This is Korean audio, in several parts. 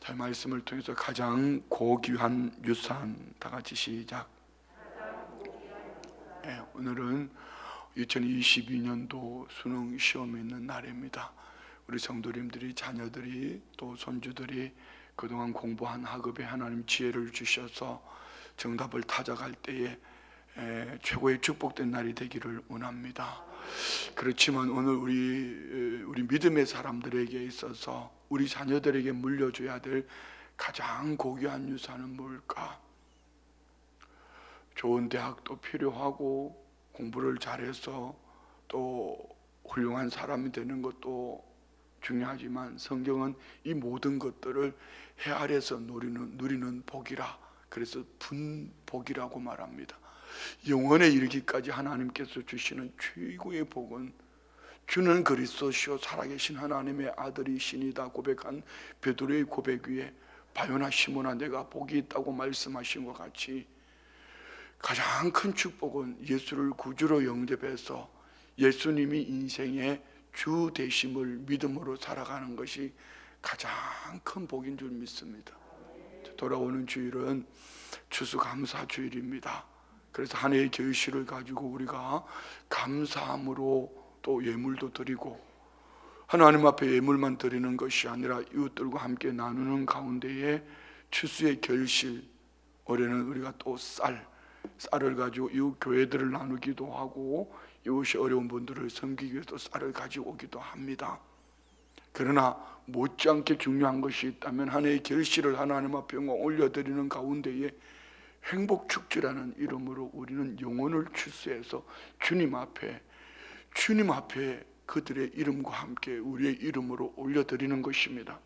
자, 말씀을 통해서 가장 고귀한 유산, 다 같이 시작. 네, 오늘은 2022년도 수능 시험이 있는 날입니다. 우리 성도님들이, 자녀들이, 또 손주들이 그동안 공부한 학업에 하나님 지혜를 주셔서 정답을 찾아갈 때에 최고의 축복된 날이 되기를 원합니다. 그렇지만 오늘 우리 믿음의 사람들에게 있어서 우리 자녀들에게 물려줘야 될 가장 고귀한 유산은 뭘까? 좋은 대학도 필요하고 공부를 잘해서 또 훌륭한 사람이 되는 것도 중요하지만 성경은 이 모든 것들을 해 아래서 누리는 복이라, 그래서 분복이라고 말합니다. 영원에 이르기까지 하나님께서 주시는 최고의 복은 주는 그리스도시요 살아계신 하나님의 아들이시니다 고백한 베드로의 고백 위에 바요나 시몬아 내가 복이 있다고 말씀하신 것 같이 가장 큰 축복은 예수를 구주로 영접해서 예수님이 인생의 주 되심을 믿음으로 살아가는 것이 가장 큰 복인 줄 믿습니다. 돌아오는 주일은 추수감사 주일입니다. 그래서 한 해의 결실을 가지고 우리가 감사함으로 또 예물도 드리고, 하나님 앞에 예물만 드리는 것이 아니라 이웃들과 함께 나누는 가운데에 추수의 결실, 올해는 우리가 또 쌀을 가지고 이웃 교회들을 나누기도 하고 이웃이 어려운 분들을 섬기기 위해서 쌀을 가지고 오기도 합니다. 그러나 못지않게 중요한 것이 있다면 한 해의 결실을 하나님 앞에 올려드리는 가운데에 행복축제라는 이름으로 우리는 영혼을 추수해서 주님 앞에 그들의 이름과 함께 우리의 이름으로 올려드리는 것입니다.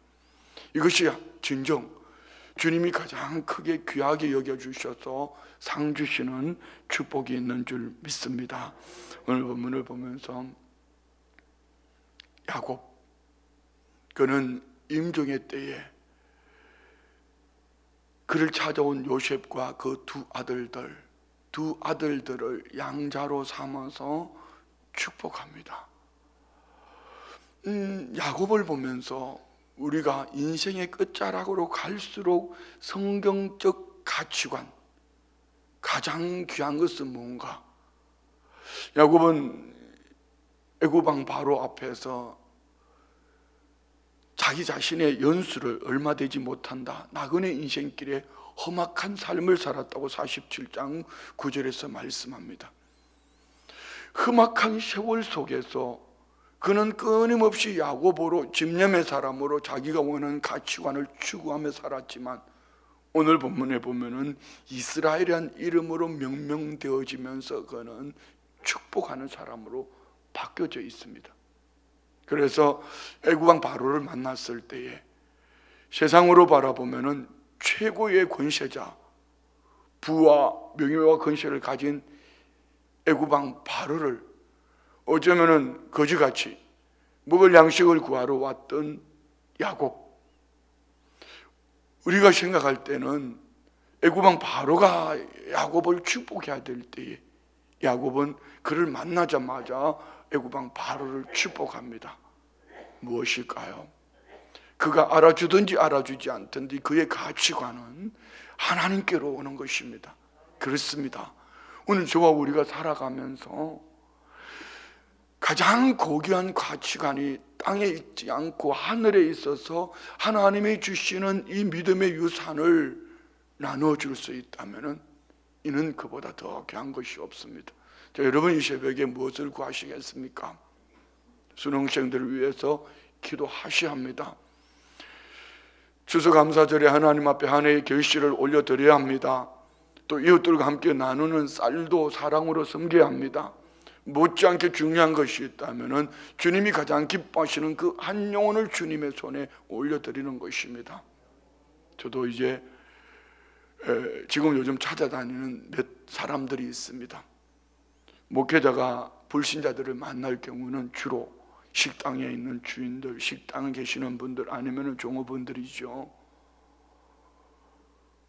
이것이 진정 주님이 가장 크게 귀하게 여겨주셔서 상 주시는 축복이 있는 줄 믿습니다. 오늘 본문을 보면서 야곱, 그는 임종의 때에 그를 찾아온 요셉과 그 두 아들들을 양자로 삼아서 축복합니다. 야곱을 보면서 우리가 인생의 끝자락으로 갈수록 성경적 가치관, 가장 귀한 것은 뭔가? 야곱은 애굽 왕 바로 앞에서 자기 자신의 연수를 얼마 되지 못한다, 나그네 인생길에 험악한 삶을 살았다고 47장 9절에서 말씀합니다. 험악한 세월 속에서 그는 끊임없이 야곱으로, 집념의 사람으로 자기가 원하는 가치관을 추구하며 살았지만 오늘 본문에 보면은 이스라엘이란 이름으로 명명되어지면서 그는 축복하는 사람으로 바뀌어져 있습니다. 그래서 애굽 왕 바로를 만났을 때에 세상으로 바라보면은 최고의 권세자, 부와 명예와 권세를 가진 애굽 왕 바로를 어쩌면은 거지같이 먹을 양식을 구하러 왔던 야곱, 우리가 생각할 때는 애굽 왕 바로가 야곱을 축복해야 될 때에 야곱은 그를 만나자마자 애굽 왕 바로를 축복합니다. 무엇일까요? 그가 알아주든지 알아주지 않든지 그의 가치관은 하나님께로 오는 것입니다. 그렇습니다. 오늘 저와 우리가 살아가면서 가장 고귀한 가치관이 땅에 있지 않고 하늘에 있어서 하나님이 주시는 이 믿음의 유산을 나눠줄 수 있다면 이는 그보다 더 귀한 것이 없습니다. 자, 여러분 이 새벽에 무엇을 구하시겠습니까? 수능생들을 위해서 기도하셔야 합니다. 추수감사절에 하나님 앞에 한 해의 결실을 올려드려야 합니다. 또 이웃들과 함께 나누는 쌀도 사랑으로 섬겨야 합니다. 못지않게 중요한 것이 있다면 주님이 가장 기뻐하시는 그 한 영혼을 주님의 손에 올려드리는 것입니다. 저도 이제 지금 요즘 찾아다니는 몇 사람들이 있습니다. 목회자가 불신자들을 만날 경우는 주로 식당에 있는 주인들, 식당에 계시는 분들 아니면 종업원들이죠.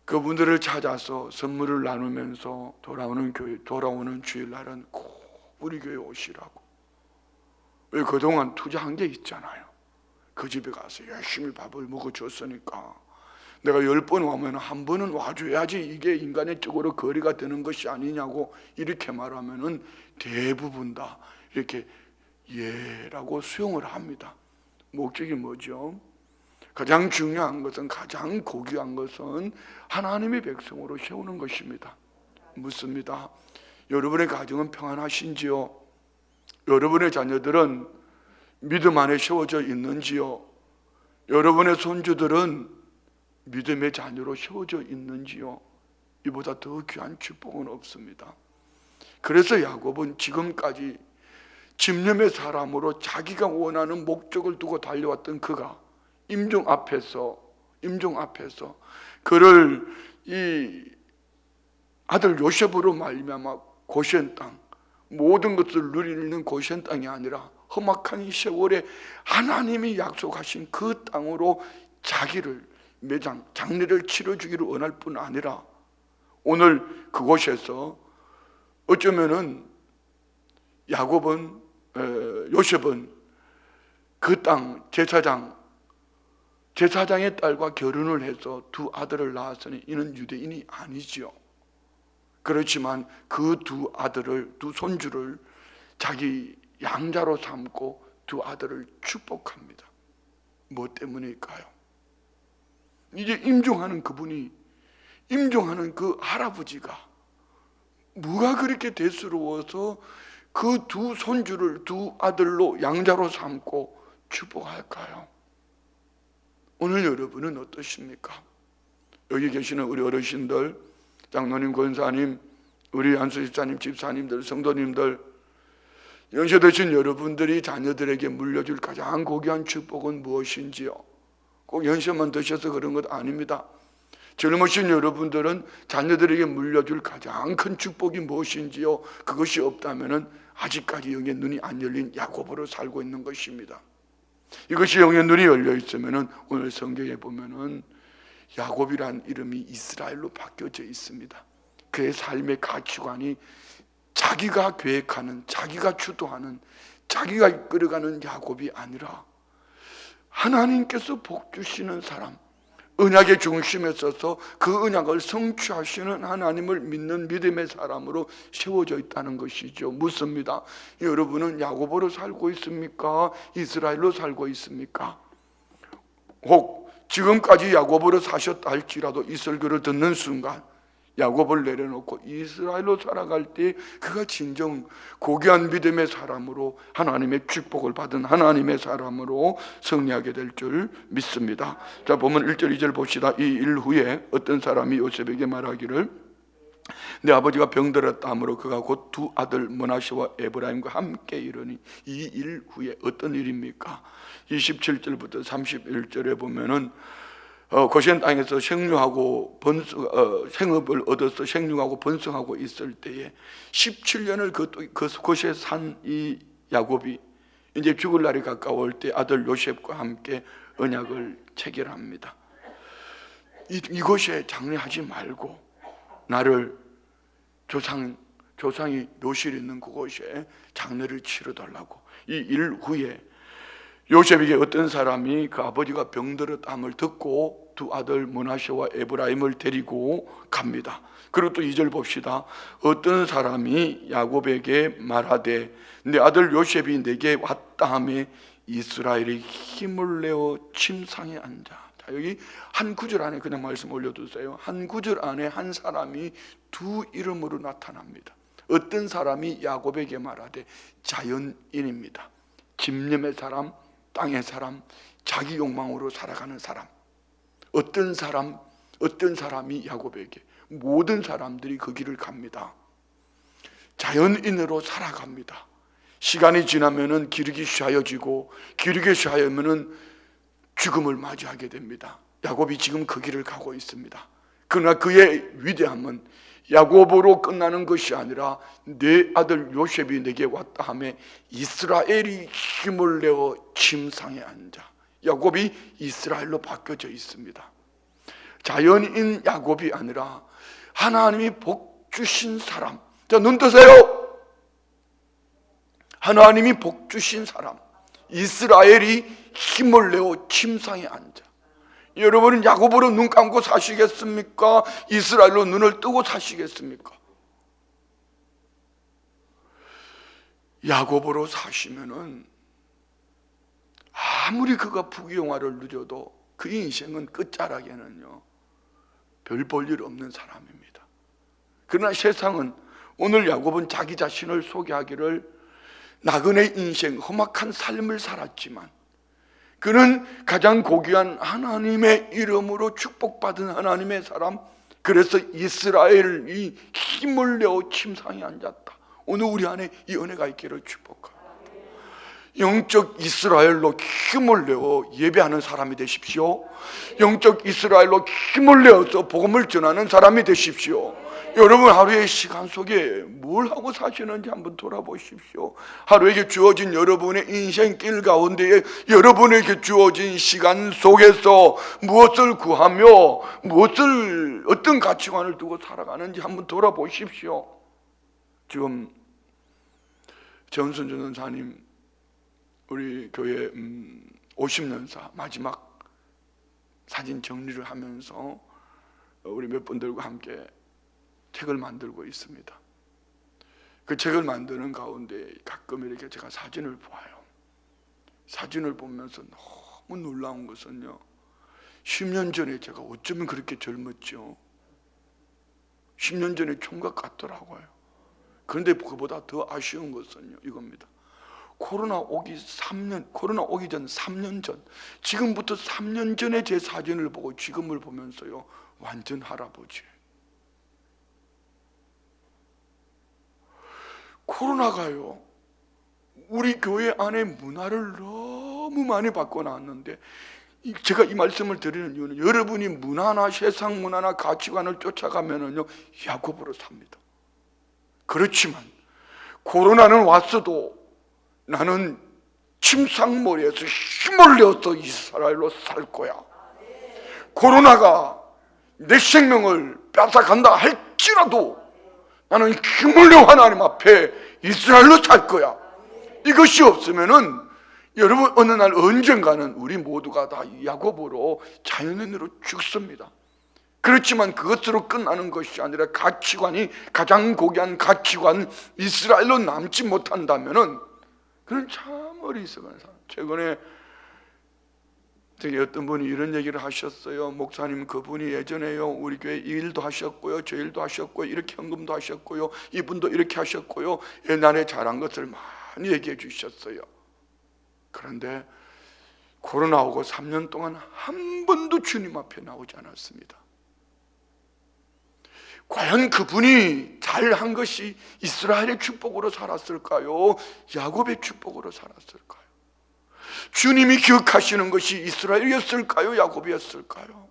그분들을 찾아서 선물을 나누면서 돌아오는 주일날은 꼭 우리 교회 오시라고. 왜? 그동안 투자한 게 있잖아요. 그 집에 가서 열심히 밥을 먹어줬으니까 내가 10번 오면 한 번은 와줘야지 이게 인간의 쪽으로 거리가 되는 것이 아니냐고 이렇게 말하면은 대부분 다 이렇게 예라고 수용을 합니다. 목적이 뭐죠? 가장 중요한 것은, 가장 고귀한 것은 하나님의 백성으로 세우는 것입니다. 묻습니다. 여러분의 가정은 평안하신지요? 여러분의 자녀들은 믿음 안에 세워져 있는지요? 여러분의 손주들은 믿음의 자녀로 세워져 있는지요? 이보다 더 귀한 축복은 없습니다. 그래서 야곱은 지금까지 집념의 사람으로 자기가 원하는 목적을 두고 달려왔던 그가 임종 앞에서 그를 이 아들 요셉으로 말미암아 고센 땅, 모든 것을 누리는 고센 땅이 아니라 험악한 이 세월에 하나님이 약속하신 그 땅으로 자기를 장례를 치러주기를 원할 뿐 아니라 오늘 그곳에서 어쩌면은 요셉은 그 땅 제사장의 딸과 결혼을 해서 두 아들을 낳았으니 이는 유대인이 아니지요. 그렇지만 그 두 손주를 자기 양자로 삼고 두 아들을 축복합니다. 뭐 때문일까요? 이제 임종하는 그 할아버지가 뭐가 그렇게 대수로워서 그 두 손주를 두 아들로 양자로 삼고 축복할까요? 오늘 여러분은 어떠십니까? 여기 계시는 우리 어르신들, 장로님, 권사님, 우리 안수집사님, 집사님들, 성도님들, 연세 드신 여러분들이 자녀들에게 물려줄 가장 고귀한 축복은 무엇인지요? 꼭 연세만 드셔서 그런 것 아닙니다. 젊으신 여러분들은 자녀들에게 물려줄 가장 큰 축복이 무엇인지요? 그것이 없다면 아직까지 영의 눈이 안 열린 야곱으로 살고 있는 것입니다. 이것이 영의 눈이 열려 있으면 오늘 성경에 보면은 야곱이란 이름이 이스라엘로 바뀌어져 있습니다. 그의 삶의 가치관이 자기가 계획하는, 자기가 주도하는, 자기가 이끌어가는 야곱이 아니라 하나님께서 복 주시는 사람, 언약의 중심에 서서 그 언약을 성취하시는 하나님을 믿는 믿음의 사람으로 세워져 있다는 것이죠. 묻습니다. 여러분은 야곱으로 살고 있습니까? 이스라엘로 살고 있습니까? 혹 지금까지 야곱으로 사셨다 할지라도 이 설교를 듣는 순간 야곱을 내려놓고 이스라엘로 살아갈 때 그가 진정 고귀한 믿음의 사람으로 하나님의 축복을 받은 하나님의 사람으로 승리하게 될 줄 믿습니다. 자, 보면 1절 2절 봅시다. 이 일 후에 어떤 사람이 요셉에게 말하기를 내 아버지가 병들었다 하므로 그가 곧 두 아들 므낫세와 에브라임과 함께 이르니, 이 일 후에 어떤 일입니까? 27절부터 31절에 보면은 고센 땅에서 생육하고 생업을 얻어서 생육하고 번성하고 있을 때에 17년을 그곳에 산 이 야곱이 이제 죽을 날이 가까울 때 아들 요셉과 함께 언약을 체결합니다. 이곳에 장례하지 말고 나를 조상이 묘실 있는 그곳에 장례를 치러달라고. 이 일 후에 요셉에게 어떤 사람이 그 아버지가 병들었다함을 듣고 두 아들 므낫세와 에브라임을 데리고 갑니다. 그리고 또 2절 봅시다. 어떤 사람이 야곱에게 말하되 내 아들 요셉이 내게 왔다 하매 이스라엘이 힘을 내어 침상에 앉아. 자, 여기 한 구절 안에 그냥 말씀 올려두세요. 한 구절 안에 한 사람이 두 이름으로 나타납니다. 어떤 사람이 야곱에게 말하되 자연인입니다. 집념의 사람, 땅의 사람, 자기 욕망으로 살아가는 사람. 어떤 사람이 야곱에게, 모든 사람들이 그 길을 갑니다. 자연인으로 살아갑니다. 시간이 지나면은 기르기 쉬워지고 기르기 쉬워면은 죽음을 맞이하게 됩니다. 야곱이 지금 그 길을 가고 있습니다. 그러나 그의 위대함은 야곱으로 끝나는 것이 아니라 내 아들 요셉이 내게 왔다 하매 이스라엘이 힘을 내어 침상에 앉아. 야곱이 이스라엘로 바뀌어져 있습니다. 자연인 야곱이 아니라 하나님이 복 주신 사람. 자, 눈 뜨세요. 하나님이 복 주신 사람, 이스라엘이 힘을 내어 침상에 앉아. 여러분은 야곱으로 눈 감고 사시겠습니까? 이스라엘로 눈을 뜨고 사시겠습니까? 야곱으로 사시면은 아무리 그가 부귀영화를 누려도 그 인생은 끝자락에는요 별 볼 일 없는 사람입니다. 그러나 세상은, 오늘 야곱은 자기 자신을 소개하기를 나그네 인생, 험악한 삶을 살았지만 그는 가장 고귀한 하나님의 이름으로 축복받은 하나님의 사람, 그래서 이스라엘이 힘을 내어 침상에 앉았다. 오늘 우리 안에 이 은혜가 있기를 축복합니다. 영적 이스라엘로 힘을 내어 예배하는 사람이 되십시오. 영적 이스라엘로 힘을 내어서 복음을 전하는 사람이 되십시오. 여러분, 하루의 시간 속에 뭘 하고 사시는지 한번 돌아보십시오. 하루에게 주어진 여러분의 인생길 가운데에 여러분에게 주어진 시간 속에서 무엇을 구하며 무엇을, 어떤 가치관을 두고 살아가는지 한번 돌아보십시오. 지금 정순준 전사님 우리 교회 50년사 마지막 사진 정리를 하면서 우리 몇 분들과 함께 책을 만들고 있습니다. 그 책을 만드는 가운데 가끔 이렇게 제가 사진을 봐요. 사진을 보면서 너무 놀라운 것은요, 10년 전에 제가 어쩌면 그렇게 젊었죠. 10년 전에 총각 같더라고요. 그런데 그보다 더 아쉬운 것은요, 이겁니다. 코로나 오기 전 3년 전, 지금부터 3년 전에 제 사진을 보고 지금을 보면서요, 완전 할아버지. 코로나가요, 우리 교회 안에 문화를 너무 많이 바꿔놨는데, 제가 이 말씀을 드리는 이유는 여러분이 문화나 세상 문화나 가치관을 쫓아가면은요, 야곱으로 삽니다. 그렇지만 코로나는 왔어도 나는 침상머리에서 힘을 내어서 이스라엘로 살 거야. 코로나가 내 생명을 뺏어간다 할지라도 나는 힘을 내어 하나님 앞에 이스라엘로 살 거야. 이것이 없으면은 여러분, 어느 날 언젠가는 우리 모두가 다 야곱으로 자연인으로 죽습니다. 그렇지만 그것으로 끝나는 것이 아니라 가치관이, 가장 고귀한 가치관 이스라엘로 남지 못한다면은 그는 참 어리석은 사람. 최근에 되게 어떤 분이 이런 얘기를 하셨어요. 목사님, 그분이 예전에요 우리 교회 이 일도 하셨고요, 저 일도 하셨고요, 이렇게 헌금도 하셨고요, 이분도 이렇게 하셨고요, 옛날에 잘한 것을 많이 얘기해 주셨어요. 그런데 코로나 오고 3년 동안 한 번도 주님 앞에 나오지 않았습니다. 과연 그분이 잘한 것이 이스라엘의 축복으로 살았을까요? 야곱의 축복으로 살았을까요? 주님이 기억하시는 것이 이스라엘이었을까요? 야곱이었을까요?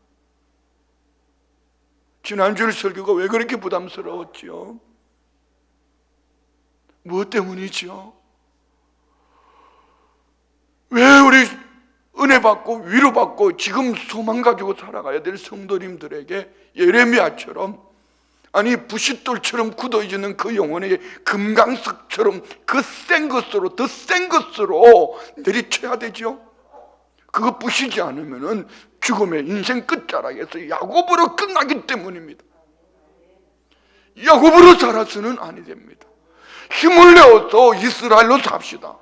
지난주일 설교가 왜 그렇게 부담스러웠지요? 무엇 때문이지요? 왜 우리 은혜 받고 위로 받고 지금 소망 가지고 살아가야 될 성도님들에게 예레미야처럼, 아니 부싯돌처럼 굳어지는 그 영혼에게 금강석처럼 그 센 것으로, 더 센 것으로 내리쳐야 되죠? 그거 부시지 않으면 죽음의 인생 끝자락에서 야곱으로 끝나기 때문입니다. 야곱으로 살아서는 아니 됩니다. 힘을 내어서 이스라엘로 삽시다.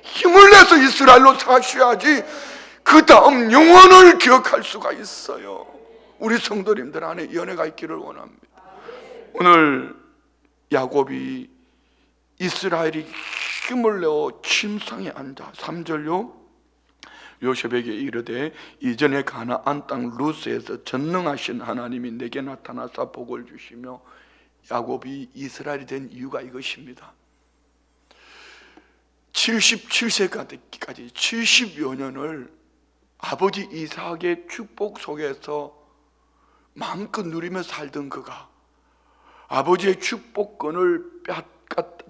힘을 내서 이스라엘로 사셔야지 그 다음 영원을 기억할 수가 있어요. 우리 성도님들 안에 연애가 있기를 원합니다. 오늘 야곱이 이스라엘이 힘을 내어 침상에 앉아 3절요 요셉에게 이르되 이전에 가나안 땅 루스에서 전능하신 하나님이 내게 나타나사 복을 주시며, 야곱이 이스라엘이 된 이유가 이것입니다. 77세까지 70여 년을 아버지 이삭의 축복 속에서 마음껏 누리며 살던 그가 아버지의 축복권을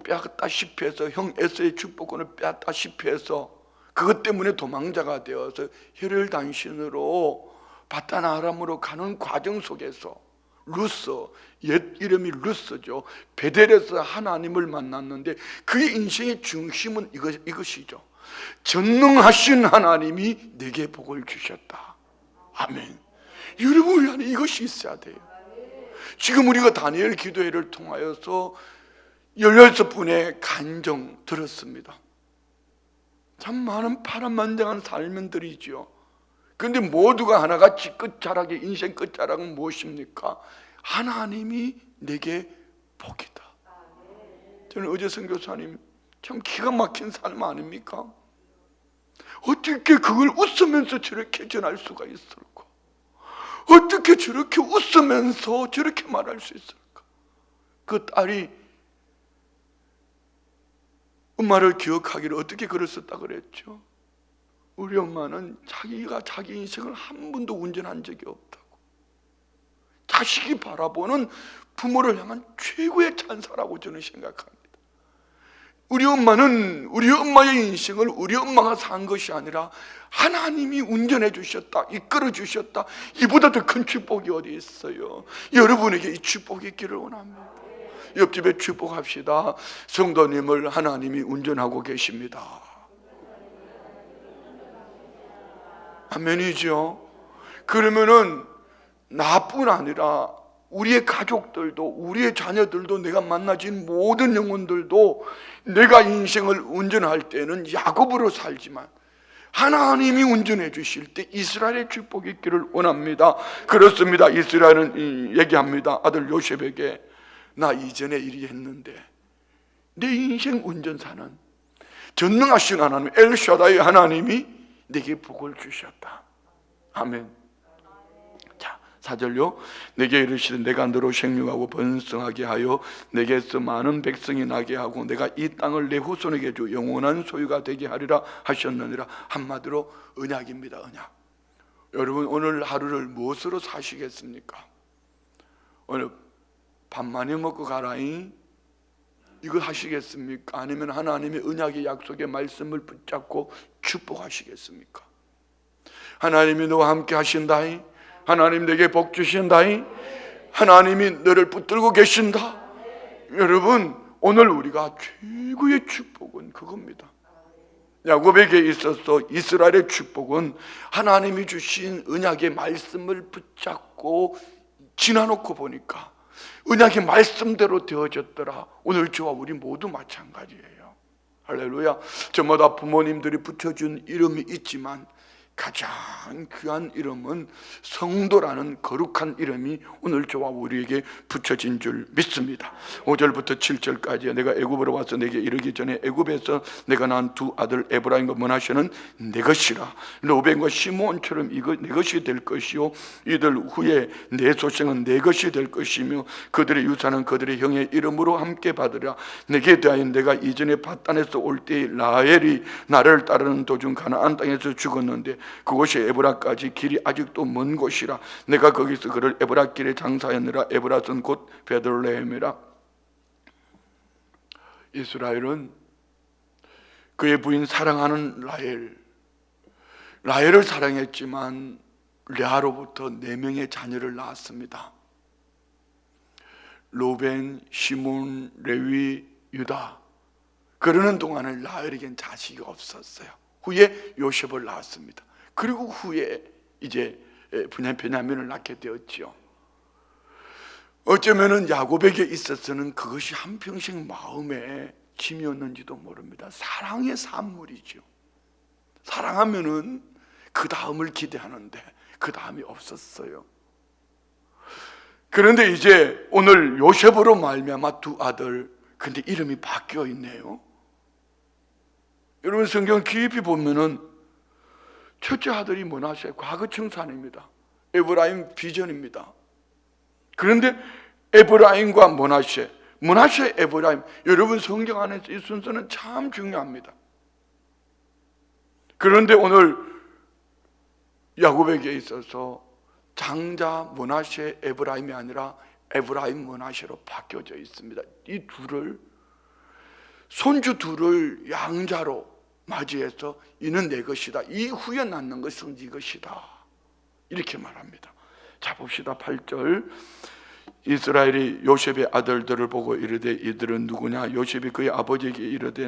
빼앗다시피 해서, 형 에서의 축복권을 빼앗다시피 해서 그것 때문에 도망자가 되어서 혈혈단신으로 바단 아람으로 가는 과정 속에서 루스, 옛 이름이 루스죠, 베델에서 하나님을 만났는데 그의 인생의 중심은 이것이죠. 전능하신 하나님이 내게 복을 주셨다. 아멘. 여러분 우리 안에 이것이 있어야 돼요. 지금 우리가 다니엘 기도회를 통하여서 16분의 간정 들었습니다. 참 많은 파란만장한 삶들이죠. 그런데 모두가 하나같이 끝자락의 인생 끝자락은 무엇입니까? 하나님이 내게 복이다. 저는 어제 선교사님 참 기가 막힌 삶 아닙니까? 어떻게 그걸 웃으면서 저렇게 전할 수가 있을까? 어떻게 저렇게 웃으면서 저렇게 말할 수 있을까? 그 딸이 엄마를 기억하기를 어떻게 그랬었다 그랬죠? 우리 엄마는 자기가 자기 인생을 한 번도 운전한 적이 없다고. 자식이 바라보는 부모를 향한 최고의 찬사라고 저는 생각합니다. 우리 엄마는 우리 엄마의 인생을 우리 엄마가 산 것이 아니라 하나님이 운전해 주셨다, 이끌어 주셨다. 이보다 더 큰 축복이 어디 있어요? 여러분에게 이 축복이 있기를 원합니다. 옆집에 축복합시다. 성도님을 하나님이 운전하고 계십니다. 아멘이죠. 그러면은 나뿐 아니라 우리의 가족들도, 우리의 자녀들도, 내가 만나진 모든 영혼들도 내가 인생을 운전할 때는 야곱으로 살지만 하나님이 운전해 주실 때 이스라엘의 축복이 있기를 원합니다. 그렇습니다. 이스라엘은 얘기합니다. 아들 요셉에게 나 이전에 이리 했는데 내 인생 운전사는 전능하신 하나님 엘샤다이 하나님이 내게 복을 주셨다. 아멘. 4절요. 내게 이르시되 내가 너로 생육하고 번성하게 하여 내게서 많은 백성이 나게 하고 내가 이 땅을 내 후손에게 주 영원한 소유가 되게 하리라 하셨느니라. 한마디로 언약입니다. 언약. 여러분 오늘 하루를 무엇으로 사시겠습니까? 오늘 밥 많이 먹고 가라잉 이거 하시겠습니까? 아니면 하나님의 언약의 약속의 말씀을 붙잡고 축복하시겠습니까? 하나님이 너와 함께 하신다잉, 하나님 내게 복 주신다잉, 하나님이 너를 붙들고 계신다. 여러분 오늘 우리가 최고의 축복은 그겁니다. 야곱에게 있어서 이스라엘의 축복은 하나님이 주신 언약의 말씀을 붙잡고 지나놓고 보니까 언약의 말씀대로 되어졌더라. 오늘 저와 우리 모두 마찬가지예요. 할렐루야. 저마다 부모님들이 붙여준 이름이 있지만 가장 귀한 이름은 성도라는 거룩한 이름이 오늘 저와 우리에게 붙여진 줄 믿습니다. 5절부터 7절까지 내가 애굽으로 와서 내게 이르기 전에 애굽에서 내가 낳은 두 아들 에브라임과 므낫세는 내 것이라. 르벤과 시므온처럼 이거 내 것이 될 것이요 이들 후에 내 소생은 내 것이 될 것이며 그들의 유산은 그들의 형의 이름으로 함께 받으라. 내게 대하여 내가 이전에 바단에서 올 때에 라헬이 나를 따르는 도중 가나안 땅에서 죽었는데 그곳이 에브라까지 길이 아직도 먼 곳이라. 내가 거기서 그를 에브라 길에 장사하였느라. 에브라는 곧 베들레헴이라. 이스라엘은 그의 부인 사랑하는 라헬을 사랑했지만 레아로부터 4명의 자녀를 낳았습니다. 르벤, 시몬, 레위, 유다. 그러는 동안은 라헬에겐 자식이 없었어요. 후에 요셉을 낳았습니다. 그리고 후에 이제 베냐민을 낳게 되었죠. 어쩌면은 야곱에게 있어서는 그것이 한평생 마음의 짐이었는지도 모릅니다. 사랑의 산물이죠. 사랑하면은 그 다음을 기대하는데 그 다음이 없었어요. 그런데 이제 오늘 요셉으로 말미암아 두 아들, 근데 이름이 바뀌어 있네요. 여러분 성경 깊이 보면은 첫째 아들이 므낫세, 과거 청산입니다. 에브라임 비전입니다. 그런데 에브라임과 므낫세, 에브라임, 여러분 성경 안에서 이 순서는 참 중요합니다. 그런데 오늘 야곱에게 있어서 장자 므낫세 에브라임이 아니라 에브라임 므낫세로 바뀌어져 있습니다. 이 둘을, 손주 둘을 양자로 맞이해서 이는 내 것이다, 이 후에 낳는 것은 네 것이다, 이렇게 말합니다. 자 봅시다. 8절 이스라엘이 요셉의 아들들을 보고 이르되 이들은 누구냐? 요셉이 그의 아버지에게 이르되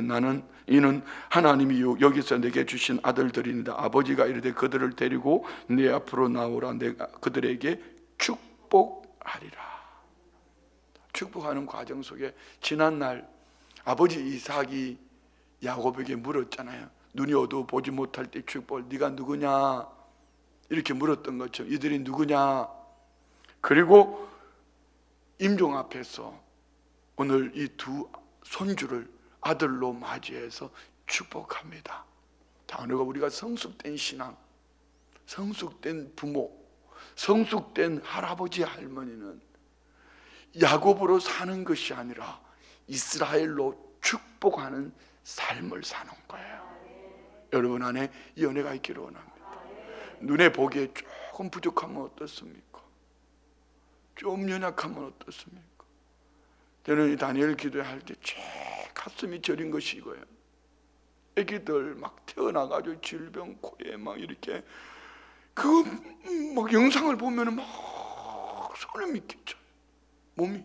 이는 하나님이 여기서 내게 주신 아들들이니라. 아버지가 이르되 그들을 데리고 내 앞으로 나오라. 내가 그들에게 축복하리라. 축복하는 과정 속에 지난날 아버지 이삭이 야곱에게 물었잖아요. 눈이 어두워 보지 못할 때 축복을, 네가 누구냐? 이렇게 물었던 것처럼 이들이 누구냐? 그리고 임종 앞에서 오늘 이 두 손주를 아들로 맞이해서 축복합니다. 자, 어느가 우리가 성숙된 신앙, 성숙된 부모, 성숙된 할아버지 할머니는 야곱으로 사는 것이 아니라 이스라엘로 축복하는 삶을 사는 거예요. 여러분 안에 이 은혜가 있기를 원합니다. 눈에 보기에 조금 부족하면 어떻습니까? 좀 연약하면 어떻습니까? 저는 이 다니엘 기도할 때 제 가슴이 저린 것이 이거예요. 애기들 막 태어나가지고 질병 코에 막 이렇게 그 막 영상을 보면 막 소름이 끼쳐요. 몸이.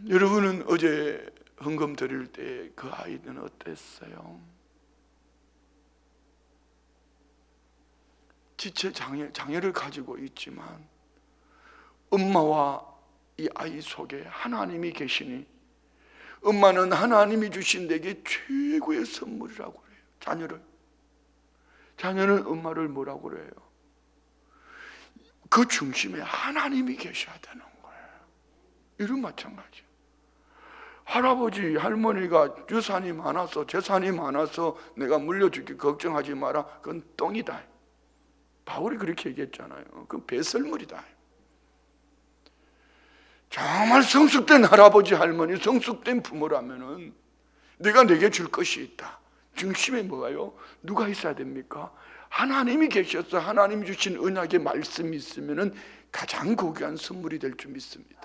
여러분은 어제 헌금 드릴 때 그 아이는 어땠어요? 지체 장애를 가지고 있지만 엄마와 이 아이 속에 하나님이 계시니 엄마는 하나님이 주신 내게 최고의 선물이라고 그래요. 자녀는 엄마를 뭐라고 그래요? 그 중심에 하나님이 계셔야 되는 거예요. 이런 마찬가지예요. 할아버지 할머니가 유산이 많아서 재산이 많아서 내가 물려줄게 걱정하지 마라. 그건 똥이다. 바울이 그렇게 얘기했잖아요. 그건 배설물이다. 정말 성숙된 할아버지 할머니, 성숙된 부모라면은 내가 내게 줄 것이 있다. 중심에 뭐가요? 누가 있어야 됩니까? 하나님이 계셔서 하나님이 주신 언약의 말씀이 있으면은 가장 고귀한 선물이 될 줄 믿습니다.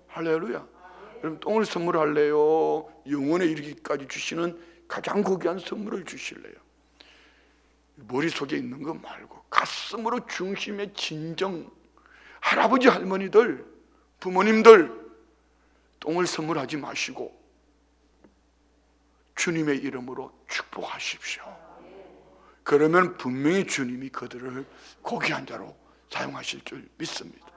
할렐루야. 여러분 똥을 선물할래요? 영원에 이르기까지 주시는 가장 고귀한 선물을 주실래요? 머릿속에 있는 거 말고 가슴으로 중심의 진정, 할아버지 할머니들, 부모님들 똥을 선물하지 마시고 주님의 이름으로 축복하십시오. 그러면 분명히 주님이 그들을 고귀한 자로 사용하실 줄 믿습니다.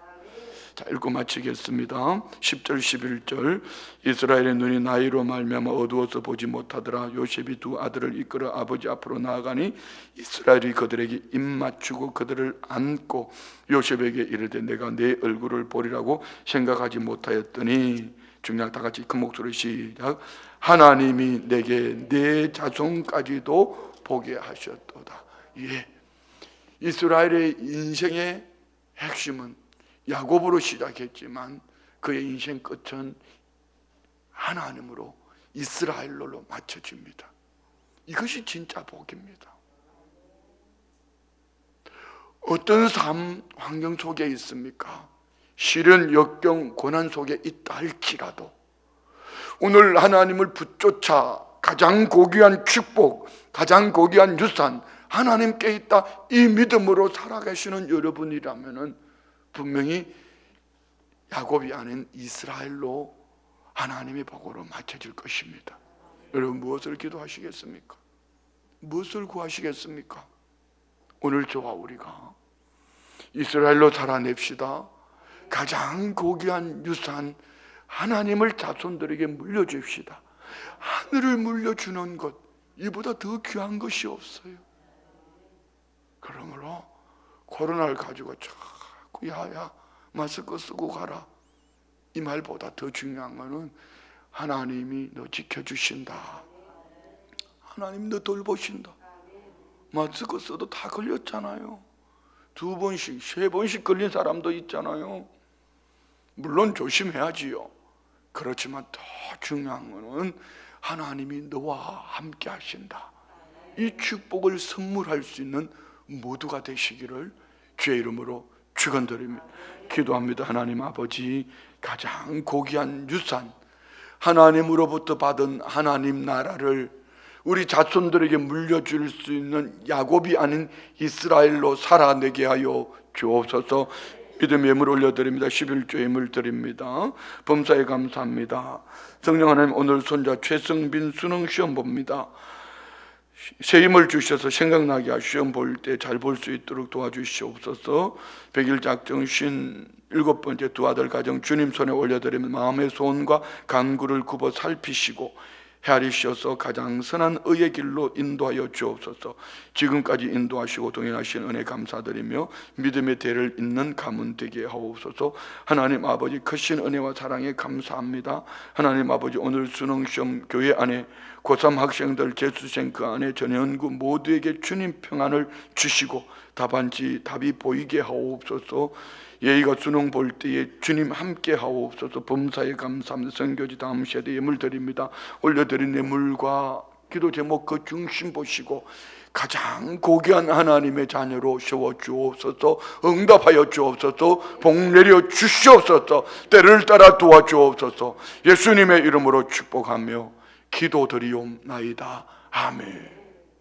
자, 읽고 마치겠습니다. 10절 11절 이스라엘의 눈이 나이로 말미암아 어두워서 보지 못하더라. 요셉이 두 아들을 이끌어 아버지 앞으로 나아가니 이스라엘이 그들에게 입맞추고 그들을 안고 요셉에게 이르되 내가 내 얼굴을 보리라고 생각하지 못하였더니 중량 다 같이 큰 목소리로 시작. 하나님이 내게 내 자손까지도 보게 하셨도다. 예, 이스라엘의 인생의 핵심은 야곱으로 시작했지만 그의 인생 끝은 하나님으로 이스라엘로 맞춰집니다. 이것이 진짜 복입니다. 어떤 삶 환경 속에 있습니까? 시련, 역경, 고난 속에 있다 할지라도 오늘 하나님을 붙쫓아 가장 고귀한 축복, 가장 고귀한 유산 하나님께 있다 이 믿음으로 살아가시는 여러분이라면은 분명히 야곱이 아닌 이스라엘로 하나님의 복으로 맞춰질 것입니다. 여러분 무엇을 기도하시겠습니까? 무엇을 구하시겠습니까? 오늘 저와 우리가 이스라엘로 살아냅시다. 가장 고귀한 유산 하나님을 자손들에게 물려줍시다. 하늘을 물려주는 것 이보다 더 귀한 것이 없어요. 그러므로 코로나를 가지고 자꾸 야야 마스크 쓰고 가라 이 말보다 더 중요한 것은 하나님이 너 지켜주신다. 하나님 너 돌보신다. 마스크 써도 다 걸렸잖아요. 2번씩 3번씩 걸린 사람도 있잖아요. 물론 조심해야지요. 그렇지만 더 중요한 것은 하나님이 너와 함께 하신다. 이 축복을 선물할 수 있는 모두가 되시기를 주의 이름으로 축원드립니다. 기도합니다. 하나님 아버지, 가장 고귀한 유산 하나님으로부터 받은 하나님 나라를 우리 자손들에게 물려줄 수 있는 야곱이 아닌 이스라엘로 살아내게 하여 주옵소서. 믿음의 예물 올려드립니다. 11조 예물 드립니다. 범사에 감사합니다. 성령 하나님, 오늘 손자 최승빈 수능 시험 봅니다. 새 힘을 주셔서 생각나게 하시고 시험 볼 때 잘 볼 수 있도록 도와주시옵소서. 100일 작정 57번째 두 아들 가정 주님 손에 올려드리면 마음의 소원과 간구를 굽어 살피시고 헤아리셔서 가장 선한 의의 길로 인도하여 주옵소서. 지금까지 인도하시고 동행하신 은혜 감사드리며 믿음의 대를 잇는 가문 되게 하옵소서. 하나님 아버지, 크신 은혜와 사랑에 감사합니다. 하나님 아버지, 오늘 수능시험 교회 안에 고3 학생들, 재수생 그 안에 전연구 모두에게 주님 평안을 주시고 답이 보이게 하옵소서. 예의가 수능 볼 때에 주님 함께 하옵소서. 범사에 감사합니다. 선교지 다음 세대 예물 드립니다. 올려드린 예물과 기도 제목 그 중심 보시고 가장 고귀한 하나님의 자녀로 세워주옵소서. 응답하여 주옵소서. 복 내려 주시옵소서. 때를 따라 도와주옵소서. 예수님의 이름으로 축복하며 기도드리옵나이다. 아멘.